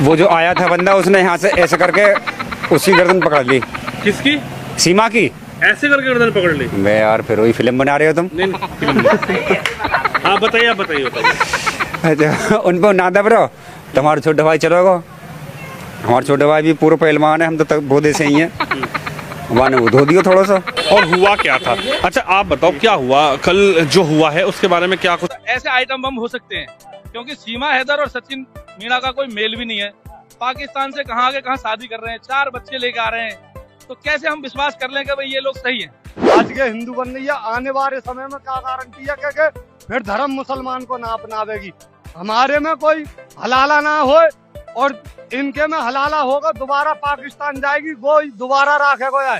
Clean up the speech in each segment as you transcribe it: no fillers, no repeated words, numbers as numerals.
वो जो आया था बंदा उसने यहाँ से ऐसे करके उसकी गर्दन पकड़ ली। किसकी? सीमा की। ऐसे करके गर्दन पकड़ ली? मैं यार फिर वही फिल्म बना रहे हो तुम। नहीं फिल्म नहीं। हाँ बताइए बताइए। अच्छा उन पर ना दब रहो। तुम्हारे छोटे भाई चलोगे, हमारे छोटे भाई भी पूरे पहलवान है, हम तो बोधे से ही हैं। वाने वो धो दियो थोड़ा सा। और हुआ क्या था? अच्छा आप बताओ क्या हुआ कल जो हुआ है उसके बारे में क्या कुछ? ऐसे आइटम बम हो सकते हैं क्योंकि सीमा हैदर और सचिन मीणा का कोई मेल भी नहीं है। पाकिस्तान से कहाँ आगे कहाँ शादी कर रहे हैं, 4 बच्चे लेके आ रहे हैं, तो कैसे हम विश्वास कर लें कि भाई ये लोग सही हैं? आज के हिंदू बन रही है, आने वाले समय में क्या गारंटी है कि फिर धर्म मुसलमान को ना अपनावेगी। हमारे में कोई हलाला ना हो और इनके में हलाला होगा, दोबारा पाकिस्तान जाएगी, वो दोबारा राखेगा है।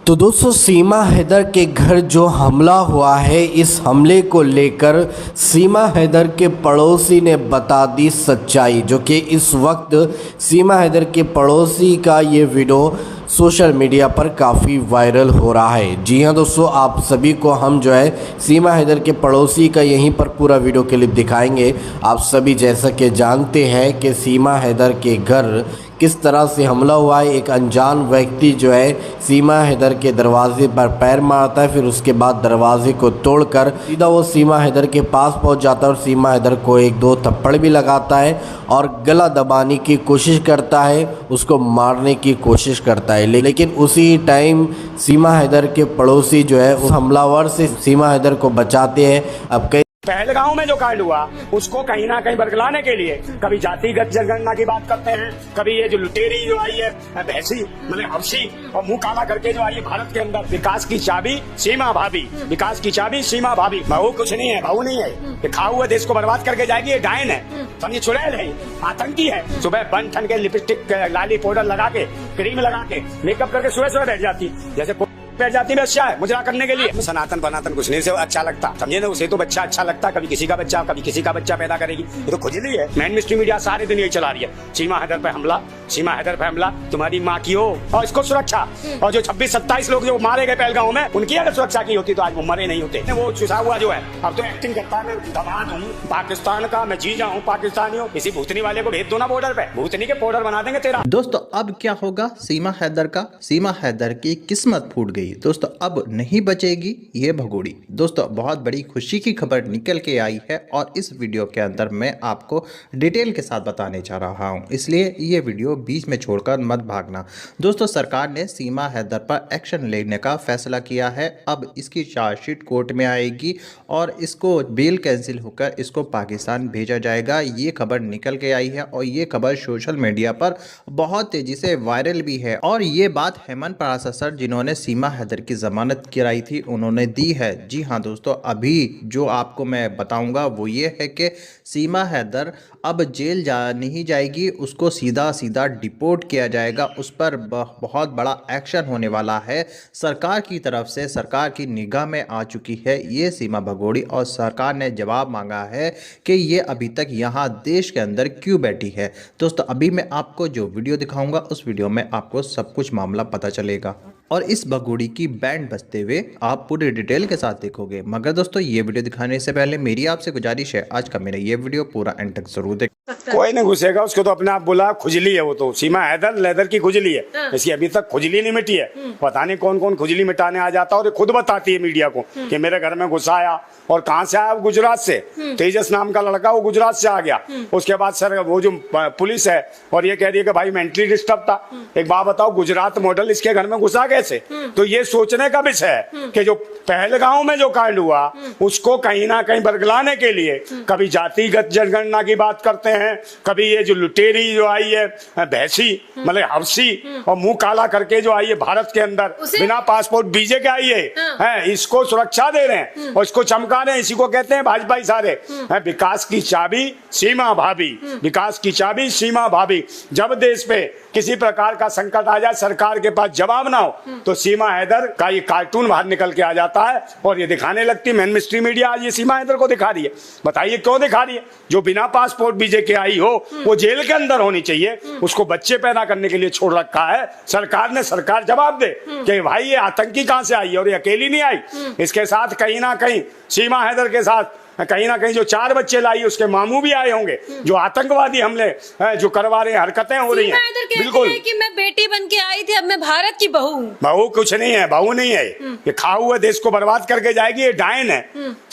तो दोस्तों सीमा हैदर के घर जो हमला हुआ है, इस हमले को लेकर सीमा हैदर के पड़ोसी ने बता दी सच्चाई, जो कि इस वक्त सीमा हैदर के पड़ोसी का ये वीडियो सोशल मीडिया पर काफ़ी वायरल हो रहा है। जी हाँ दोस्तों, आप सभी को हम जो है सीमा हैदर के पड़ोसी का यहीं पर पूरा वीडियो क्लिप दिखाएंगे। आप सभी जैसा कि जानते हैं कि सीमा हैदर के घर किस तरह से हमला हुआ है। एक अनजान व्यक्ति जो है सीमा हैदर के दरवाजे पर पैर मारता है, फिर उसके बाद दरवाजे को तोड़कर सीधा वो सीमा हैदर के पास पहुंच जाता है और सीमा हैदर को 1-2 थप्पड़ भी लगाता है और गला दबाने की कोशिश करता है, उसको मारने की कोशिश करता है। लेकिन उसी टाइम सीमा हैदर के पड़ोसी जो है उस हमलावर से सीमा हैदर को बचाते हैं। अब कई पहलगांव में जो कांड हुआ उसको कहीं ना कहीं बरगलाने के लिए कभी जातिगत जनगणना की बात करते हैं, कभी ये जो लुटेरी जो आई है भैंसी मतलब हवसी और मुंह काला करके जो आई है भारत के अंदर। विकास की चाबी सीमा भाभी, विकास की चाबी सीमा भाभी। बहू कुछ नहीं है, बहू नहीं है, ये खा हुआ देश को बर्बाद करके जाएगी। ये डायन है, समझिए, चुड़ैल है, आतंकी है। सुबह बन ठन के लिपस्टिक लाली पाउडर लगा के क्रीम लगा के मेकअप करके सुबह सुबह बैठ जाती, जैसे बैठ जाती है अच्छा है मुजरा करने के लिए। सनातन बनातन कुछ नहीं से अच्छा लगता, समझे ना, उसे तो बच्चा अच्छा लगता, कभी किसी का बच्चा कभी किसी का बच्चा पैदा करेगी। ये तो खुजली है। मेन मिस्ट्री मीडिया सारी दुनिया चला रही है। सीमा हैदर पे हमला, सीमा हैदर पे हमला, तुम्हारी माँ की हो और इसको सुरक्षा। और जो 26-27 लोग जो मारे गए पहलगांव में, उनकी अगर सुरक्षा की होती तो आज वो मरे नहीं होते। वो छुसा हुआ जो है अब तो एक्टिंग करता है, मैं दमाद हूँ पाकिस्तान का, मैं जीजा हूँ पाकिस्तानी हूँ। किसी भूतनी वाले को भेज दो ना बॉर्डर पे, भूतनी के पाउडर बना देंगे तेरा। दोस्तों अब क्या होगा सीमा हैदर का? सीमा हैदर की किस्मत फूट गई दोस्तों, अब नहीं बचेगी ये भगोड़ी। दोस्तों बहुत बड़ी खुशी की खबर निकल के आई है और इस वीडियो के अंदर मैं आपको डिटेल के साथ बताने जा रहा हूं, इसलिए ये वीडियो बीच में छोड़कर मत भागना। दोस्तों सरकार ने सीमा हैदर पर एक्शन लेने का फैसला किया है। अब इसकी चार्जशीट कोर्ट में आएगी और इसको बेल कैंसिल होकर इसको पाकिस्तान भेजा जाएगा। ये खबर निकल के आई है और ये खबर सोशल मीडिया पर बहुत तेजी से वायरल भी है। और ये बात हेमंत परासा सर, जिन्होंने सीमा हैदर की जमानत कराई थी, उन्होंने दी है। जी हाँ दोस्तों, अभी जो आपको मैं बताऊंगा वो ये है कि सीमा हैदर अब जेल जा नहीं जाएगी, उसको सीधा सीधा डिपोर्ट किया जाएगा। उस पर बहुत बड़ा एक्शन होने वाला है। सरकार की तरफ से, सरकार की निगाह में आ चुकी है ये सीमा भगोड़ी और सरकार ने जवाब मांगा है कि ये अभी तक यहाँ देश के अंदर क्यों बैठी है। दोस्तों अभी मैं आपको जो वीडियो दिखाऊंगा उस वीडियो में आपको सब कुछ मामला पता चलेगा और इस भगोड़ी की बैंड बजते हुए आप पूरी डिटेल के साथ देखोगे। मगर दोस्तों ये वीडियो दिखाने से पहले मेरी आपसे गुजारिश है, आज का मेरा ये वीडियो पूरा एंड तक जरूर देख। कोई नहीं घुसेगा, उसको तो अपने आप बोला खुजली है। वो तो सीमा हैदर लेदर की खुजली है, इसकी अभी तक खुजली नहीं मिटी है। पता नहीं कौन कौन खुजली मिटाने आ जाता है और ये खुद बताती है मीडिया को कि मेरे घर में घुसा आया। और कहाँ से आया? गुजरात से। तेजस नाम का लड़का वो गुजरात से आ गया। उसके बाद सर वो जो पुलिस है और ये कह रही है कि भाई मेंटली डिस्टर्ब था। एक बात बताओ, गुजरात मॉडल इसके घर में घुसा कैसे? तो ये सोचने का विषय है कि जो पहलगांव में जो कांड हुआ उसको कहीं ना कहीं बरगलाने के लिए कभी जातिगत जनगणना की बात करते हैं, कभी ये जो लुटेरी जो आई है भैंसी मतलब हवसी और मुंह काला करके जो आई है भारत के अंदर, बिना पासपोर्ट वीजे के आई है, इसको सुरक्षा दे रहे हैं और इसको चमका रहे हैं। इसी को कहते हैं भाजपा इशारे। विकास की चाबी सीमा भाभी, विकास की चाबी सीमा भाभी। जब देश पे किसी प्रकार का संकट आ जाए, सरकार के पास जवाब ना हो, तो सीमा हैदर का ये कार्टून बाहर निकल के आ जाता है और ये दिखाने लगती है। मेन मिस्ट्री मीडिया आज ये सीमा हैदर को दिखा रही है। बताइए क्यों दिखा रही है? जो बिना पासपोर्ट वीजे के आई हो वो जेल के अंदर होनी चाहिए, उसको बच्चे पैदा करने के लिए छोड़ रखा है सरकार ने। सरकार जवाब दे कि भाई ये आतंकी कहां से आई है और ये अकेली नहीं आई, इसके साथ कहीं ना कहीं सीमा हैदर के साथ कहीं ना कहीं जो 4 बच्चे लाई उसके मामू भी आए होंगे, जो आतंकवादी हमले जो करवा रहे हैं, हरकतें हो रही हैं। बिल्कुल कि मैं बेटी बन के आई थी, अब मैं भारत की बहू हूँ। बहू कुछ नहीं है, बहू नहीं है, ये खा हुआ देश को बर्बाद करके जाएगी। ये डायन है,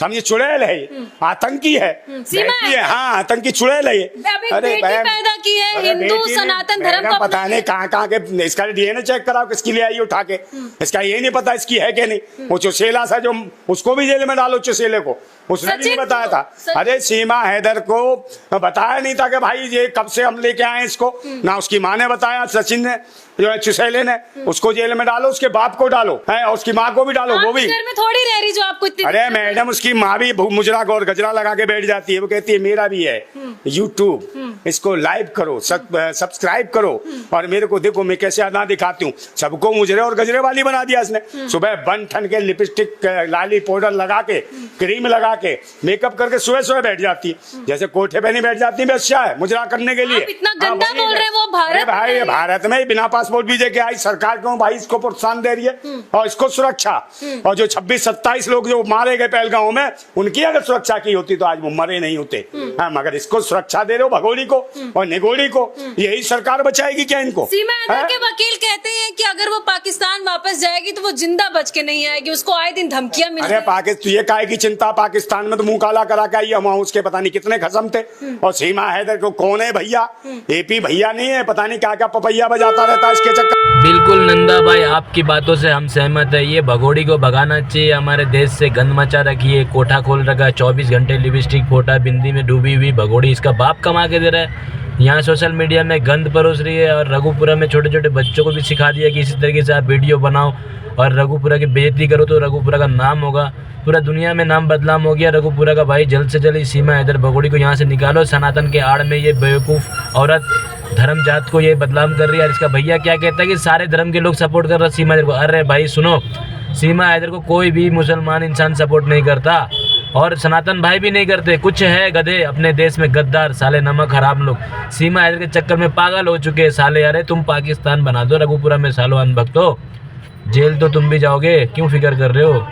समझिए, चुड़ैल है, आतंकी है, हाँ आतंकी चुड़ैल है ये। अरे पैदा की है, हिंदू सनातन धर्म का पता नहीं कहाँ के, इसका डीएनए चेक कराओ किसकी ले आई उठा के, इसका ये नहीं पता इसकी है कि नहीं। वो चुसेला सा जो, उसको भी जेल में डालो, चुसेले को, उसने भी नहीं बताया था। अरे सीमा हैदर को बताया नहीं था कि भाई ये कब से हम लेके आए इसको, ना उसकी माँ ने बताया, सचिन ने जो है चुसेले ने, उसको जेल में डालो, उसके बाप को डालो है, और उसकी माँ को भी डालो, वो भी घर में थोड़ी रह रही जो आपको इतनी। अरे मैडम, उसकी माँ भी मुजरा और गजरा लगा के बैठ जाती है, वो कहती है मेरा भी है यूट्यूब, इसको लाइव करो, सब्सक्राइब करो, और मेरे को देखो मैं कैसे अदा दिखाती हूँ। सबको मुजरे और गजरे वाली बना दिया इसने। सुबह बन ठन के लिपस्टिक, लाली पाउडर लगा के, क्रीम लगा के, मेकअप करके सुबह सुबह बैठ जाती है, जैसे कोठे पे नहीं बैठ जाती बेश्या है मुजरा करने के लिए। इतना गंदा बोल रहे हैं, वो भारत भाई भारत में बिना पासपोर्ट वीजे के आई सरकार, क्यों भाई इसको प्रोत्साहन दे रही है और इसको सुरक्षा। और जो 26-27 लोग जो मारे गए पहलगांव में, उनकी अगर सुरक्षा की होती तो आज वो मरे नहीं होते। हाँ, मगर इसको सुरक्षा दे रहे हो भगोड़ी को और निगोड़ी को, यही सरकार बचाएगी क्या इनको? सीमा हैदर के वकील कहते हैं कि अगर वो पाकिस्तान वापस जाएगी तो वो जिंदा बच के नहीं आएगी, उसको आए दिन धमकियां मिलती। अरे पाकिस्तान, ये काहे की चिंता, पाकिस्तान में तो मुंह काला करा के आई, वहां उसके पता नहीं कितने खसम थे। और सीमा हैदर को कौन है भैया? एपी भैया नहीं है, पता नहीं क्या क्या पपैया बजाता रहता है इसके चक्कर। बिल्कुल नंदा भाई, आपकी बातों से हम सहमत है। ये भगोड़ी को भगाना चाहिए, हमारे देश से गंद मचा रखी है, कोठा खोल रखा है, 24 घंटे लिपस्टिक फोटा बिंदी में डूबी हुई भगोड़ी इसका बाप कमा के दे रहा है। यहाँ सोशल मीडिया में गंद परोस रही है, और रघुपुरा में छोटे छोटे बच्चों को भी सिखा दिया कि इसी तरीके से आप वीडियो बनाओ और रघुपुरा की बेइज्जती करो तो रघुपुरा का नाम होगा, पूरा दुनिया में नाम बदनाम हो गया रघुपुरा का। भाई जल्द से जल्द सीमा हैदर भगोड़ी को यहाँ से निकालो। सनातन के आड़ में ये बेवकूफ़ औरत धर्म जात को ये बदनाम कर रही है। और इसका भैया क्या कहता है कि सारे धर्म के लोग सपोर्ट कर रहे हैं सीमा हैदर को। अरे भाई सुनो, सीमा हैदर को कोई भी मुसलमान इंसान सपोर्ट नहीं करता, और सनातन भाई भी नहीं करते। कुछ है गधे अपने देश में, गद्दार साले, नमक हराम लोग सीमा हैदर के चक्कर में पागल हो चुके हैं साले। अरे तुम पाकिस्तान बना दो रघुपुरा में, सालो अनभक्तो, जेल तो तुम भी जाओगे, क्यों फिक्र कर रहे हो?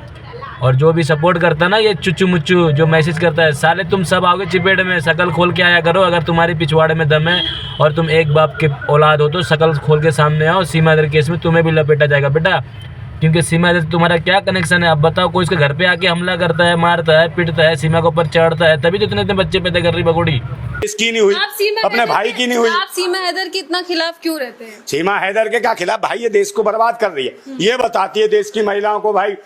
और जो भी सपोर्ट करता ना, ये चुच्चू मुच्चू जो मैसेज करता है, साले तुम सब आओगे चिपेट में। शकल खोल के आया करो, अगर तुम्हारी पिछवाड़े में दम है और तुम एक बाप के औलाद हो तो शकल खोल के सामने आओ। सीमा हैदर केस में तुम्हें भी लपेटा जाएगा बेटा, क्योंकि सीमा हैदर से तुम्हारा क्या कनेक्शन है? अब बताओ, कोई इसके घर पे आके हमला करता है, मारता है, पिटता है, सीमा के ऊपर चढ़ता है, तभी तो इतने बच्चे पैदा कर रही भगोड़ी। इसकी नहीं हुई, अपने भाई की नहीं हुई। आप सीमा हैदर के इतना खिलाफ क्यों रहते हैं? सीमा हैदर के क्या खिलाफ? भाई ये देश को बर्बाद कर रही है। ये बताती है देश की महिलाओं को भाई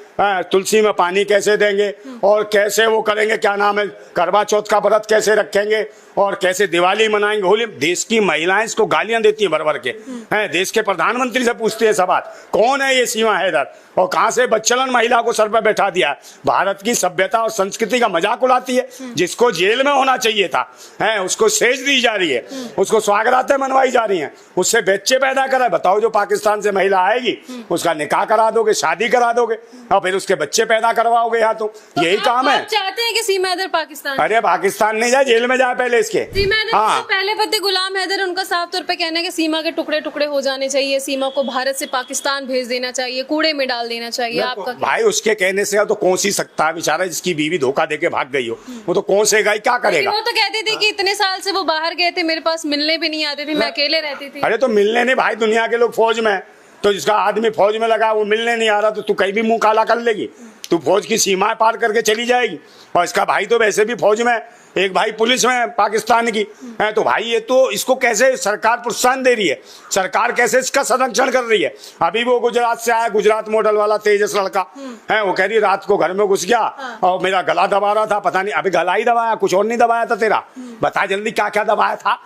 तुलसी में पानी कैसे देंगे, और कैसे वो करेंगे, क्या नाम है, करवा चौथ का व्रत कैसे रखेंगे, और कैसे दिवाली मनाएंगे, होली। देश की महिलाएं इसको गालियां देती हैं भर भर के, हैं देश के प्रधानमंत्री से पूछती है सवाल, कौन है ये सीमा हैदर, और कहां से बच्चलन महिला को सर पर बैठा दिया। भारत की सभ्यता और संस्कृति का मजाक उड़ाती है। जिसको जेल में होना चाहिए था, हैं उसको सेज दी जा रही है, उसको स्वागरातें मनवाई जा रही हैं, उससे बच्चे पैदा करा। बताओ, जो पाकिस्तान से महिला आएगी उसका निकाह करा दोगे, शादी करा दोगे, और फिर उसके बच्चे पैदा करवाओगे। यहाँ तो यही काम है। चाहते हैं कि सीमा हैदर पाकिस्तान? अरे पाकिस्तान नहीं जाए, जेल में जाए पहले इसके। सीमा हैदर पहले पति गुलाम हैदर, उनका साफ तौर पे कहना है कि सीमा के टुकड़े टुकड़े हो जाने चाहिए, सीमा को भारत से पाकिस्तान भेज देना चाहिए, कूड़े में डाल देना चाहिए। आपका भाई उसके कहने से तो कौन सी सकता है बेचारा, जिसकी बीवी धोखा देके भाग गई हो, वो तो कौन से गई, क्या करेगा? वो तो कहते थे कि इतने साल से वो बाहर गए थे, मेरे पास मिलने भी नहीं आते थे, मैं अकेले रहती थी। अरे तो मिलने नहीं भाई, दुनिया के लोग फौज में, तो जिसका आदमी फौज में लगा वो मिलने नहीं आ रहा, तो तू कहीं भी मुंह काला कर लेगी, तू फौज की सीमाएं पार करके चली जाएगी। और इसका भाई तो वैसे भी फौज में, एक भाई पुलिस में पाकिस्तान की है। तो भाई ये तो इसको कैसे सरकार प्रोत्साहन दे रही है, सरकार कैसे इसका संरक्षण कर रही है। अभी वो गुजरात से आया, गुजरात मॉडल वाला तेजस लड़का है, वो कह रही रात को घर में घुस गया और मेरा गला दबा रहा था, पता नहीं अभी गला ही दबाया, कुछ और नहीं दबाया था तेरा, बता जल्दी क्या क्या दबाया था,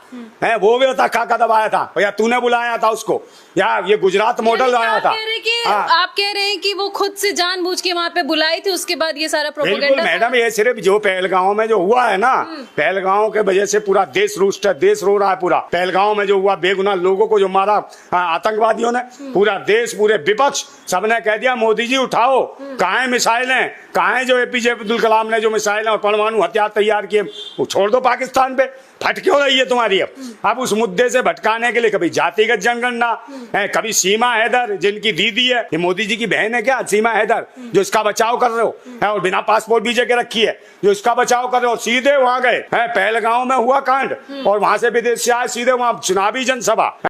है वो भी बता क्या क्या दबाया था, या तूने बुलाया था उसको, या ये गुजरात मॉडल आया था। आप कह रहे हैं कि वो खुद से जानबूझ के वहाँ पे बुलाई थी, उसके बाद ये सारा प्रोपेगेंडा। मैडम ये सिर्फ जो पहलगांव में जो हुआ है ना, पहलगांव के वजह से पूरा देश रुष्ट है, देश रो रहा है पूरा। पहलगांव में जो हुआ, बेगुनाह लोगों को जो मारा आतंकवादियों ने, पूरा देश, पूरे विपक्ष सबने कह दिया मोदी जी उठाओ, कहाँ मिसाइलें, कहाँ जो एपीजे अब्दुल कलाम ने जो मिसाइलें और परमाणु हथियार तैयार किए, वो छोड़ दो पाकिस्तान पे। फट क्यों रही है तुम्हारी? अब उस मुद्दे से भटकाने के लिए कभी जातिगत जनगणना है, कभी सीमा हैदर जिनकी दीदी है, ये मोदी जी की बहन है क्या सीमा हैदर, जो इसका बचाव कर रहे हो है, और बिना पासपोर्ट वीजे के रखी है, जो इसका बचाव कर रहे हो। सीधे वहां गए हैं, पहलगांव में हुआ कांड और वहां से विदेश से आए, सीधे वहां चुनावी जनसभा।